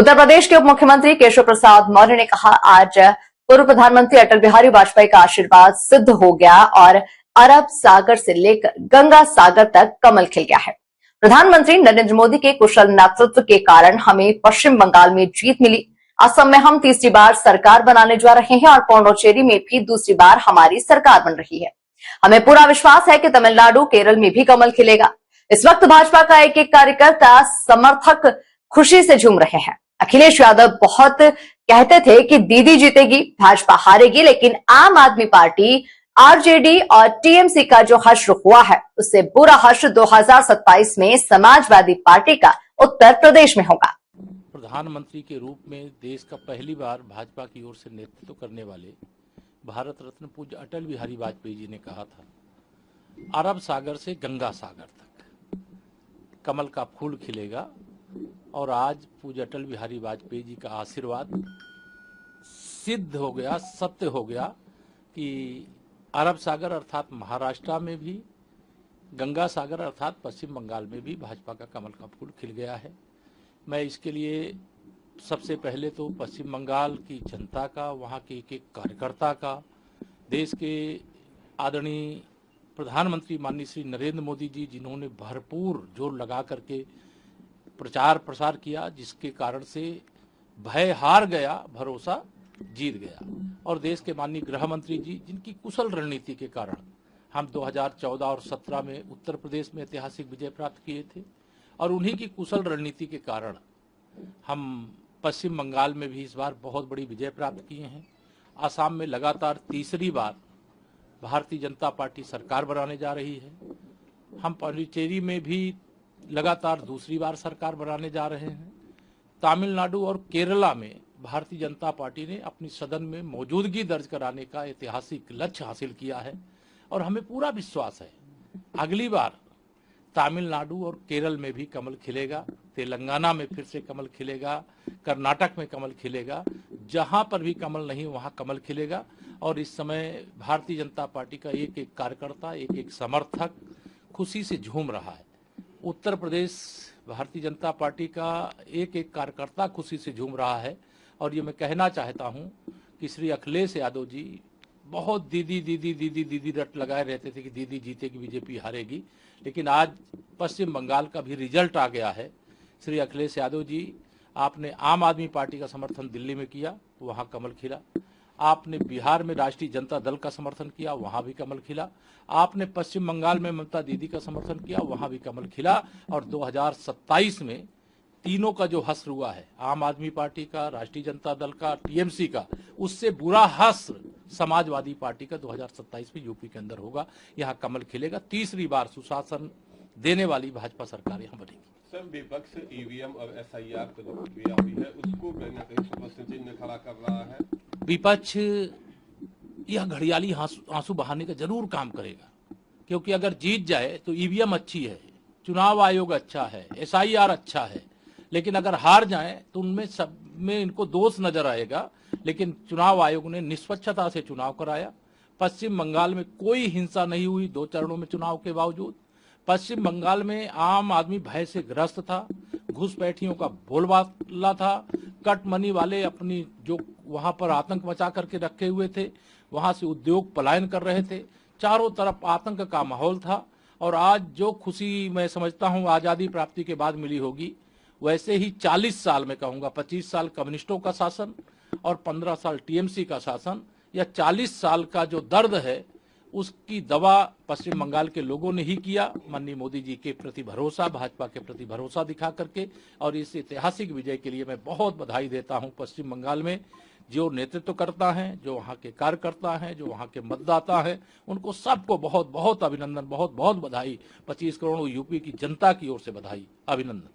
उत्तर प्रदेश के उप मुख्यमंत्री केशव प्रसाद मौर्य ने कहा, आज पूर्व प्रधानमंत्री अटल बिहारी वाजपेयी का आशीर्वाद सिद्ध हो गया और अरब सागर से लेकर गंगा सागर तक कमल खिल गया है। प्रधानमंत्री नरेंद्र मोदी के कुशल नेतृत्व के कारण हमें पश्चिम बंगाल में जीत मिली। असम में हम तीसरी बार सरकार बनाने जा रहे हैं और पौंडुचेरी में भी दूसरी बार हमारी सरकार बन रही है। हमें पूरा विश्वास है कि तमिलनाडु, केरल में भी कमल खिलेगा। इस वक्त भाजपा का एक एक कार्यकर्ता, समर्थक खुशी से झूम रहे हैं। अखिलेश यादव बहुत कहते थे कि दीदी जीतेगी, भाजपा हारेगी, लेकिन आम आदमी पार्टी, आरजेडी और टीएमसी का जो हश्र हुआ है, उससे बुरा हश्र 2027 में समाजवादी पार्टी का उत्तर प्रदेश में होगा। प्रधानमंत्री के रूप में देश का पहली बार भाजपा की ओर से नेतृत्व करने वाले भारत रत्न पूज्य अटल बिहारी वाजपेयी जी ने कहा था, अरब सागर से गंगा सागर तक कमल का फूल खिलेगा। और आज पूज्य अटल बिहारी वाजपेयी जी का आशीर्वाद सिद्ध हो गया, सत्य हो गया कि अरब सागर अर्थात महाराष्ट्र में भी, गंगा सागर अर्थात पश्चिम बंगाल में भी भाजपा का कमल का फूल खिल गया है। मैं इसके लिए सबसे पहले तो पश्चिम बंगाल की जनता का, वहाँ के एक एक कार्यकर्ता का, देश के आदरणीय प्रधानमंत्री माननीय श्री नरेंद्र मोदी जी, जिन्होंने भरपूर जोर लगा करके प्रचार प्रसार किया, जिसके कारण से भय हार गया, भरोसा जीत गया। और देश के माननीय गृह मंत्री जी, जिनकी कुशल रणनीति के कारण हम 2014 और 17 में उत्तर प्रदेश में ऐतिहासिक विजय प्राप्त किए थे, और उन्हीं की कुशल रणनीति के कारण हम पश्चिम बंगाल में भी इस बार बहुत बड़ी विजय प्राप्त किए हैं। आसाम में लगातार तीसरी बार भारतीय जनता पार्टी सरकार बनाने जा रही है। हम पौंडुचेरी में भी लगातार दूसरी बार सरकार बनाने जा रहे हैं। तमिलनाडु और केरला में भारतीय जनता पार्टी ने अपनी सदन में मौजूदगी दर्ज कराने का ऐतिहासिक लक्ष्य हासिल किया है, और हमें पूरा विश्वास है अगली बार तमिलनाडु और केरल में भी कमल खिलेगा, तेलंगाना में फिर से कमल खिलेगा, कर्नाटक में कमल खिलेगा, जहां पर भी कमल नहीं वहां कमल खिलेगा। और इस समय भारतीय जनता पार्टी का एक एक कार्यकर्ता, एक एक समर्थक खुशी से झूम रहा है। उत्तर प्रदेश भारतीय जनता पार्टी का एक एक कार्यकर्ता खुशी से झूम रहा है। और ये मैं कहना चाहता हूं कि श्री अखिलेश यादव जी बहुत दीदी दीदी दीदी दीदी रट लगाए रहते थे कि दीदी जीतेगी, बीजेपी हारेगी, लेकिन आज पश्चिम बंगाल का भी रिजल्ट आ गया है। श्री अखिलेश यादव जी, आपने आम आदमी पार्टी का समर्थन दिल्ली में किया, वहां कमल खिला। आपने बिहार में राष्ट्रीय जनता दल का समर्थन किया, वहां भी कमल खिला। आपने पश्चिम बंगाल में ममता दीदी का समर्थन किया, वहां भी कमल खिला। और 2027 में तीनों का जो हश्र हुआ है, आम आदमी पार्टी का, राष्ट्रीय जनता दल का, टीएमसी का, उससे बुरा हश्र समाजवादी पार्टी का 2027 में यूपी के अंदर होगा। यहाँ कमल खिलेगा। तीसरी बार सुशासन देने वाली भाजपा सरकार यहाँ बनेगी। सर, विपक्ष ईवीएम और एसआईआर पर जो प्रक्रिया हुई है, उसको कहीं ना कहीं प्रश्न चिन्ह खड़ा कर रहा है। विपक्ष यह घड़ियाली आंसू बहाने का जरूर काम करेगा, क्योंकि अगर जीत जाए तो ईवीएम अच्छी है, चुनाव आयोग अच्छा है, एसआईआर अच्छा है, लेकिन अगर हार जाए तो उनमें सब में इनको दोष नजर आएगा। लेकिन चुनाव आयोग ने निष्पक्षता से चुनाव कराया। पश्चिम बंगाल में कोई हिंसा नहीं हुई 2 चरणों में चुनाव के बावजूद। पश्चिम बंगाल में आम आदमी भय से ग्रस्त था, घुसपैठियों का बोलबाला था, कट मनी वाले अपनी जो वहां पर आतंक मचा करके रखे हुए थे, वहां से उद्योग पलायन कर रहे थे, चारों तरफ आतंक का माहौल था। और आज जो खुशी मैं समझता हूं आजादी प्राप्ति के बाद मिली होगी, वैसे ही 40 साल में कहूंगा, 25 साल कम्युनिस्टों का शासन और 15 साल टीएमसी का शासन, या 40 साल का जो दर्द है उसकी दवा पश्चिम बंगाल के लोगों ने ही किया, माननीय मोदी जी के प्रति भरोसा, भाजपा के प्रति भरोसा दिखा करके। और इस ऐतिहासिक विजय के लिए मैं बहुत बधाई देता हूं पश्चिम बंगाल में जो नेतृत्व करता है, जो वहां के कार्यकर्ता हैं, जो वहां के मतदाता हैं, उनको सबको बहुत बहुत अभिनंदन, बहुत बहुत बधाई। 25 करोड़ यूपी की जनता की ओर से बधाई, अभिनंदन।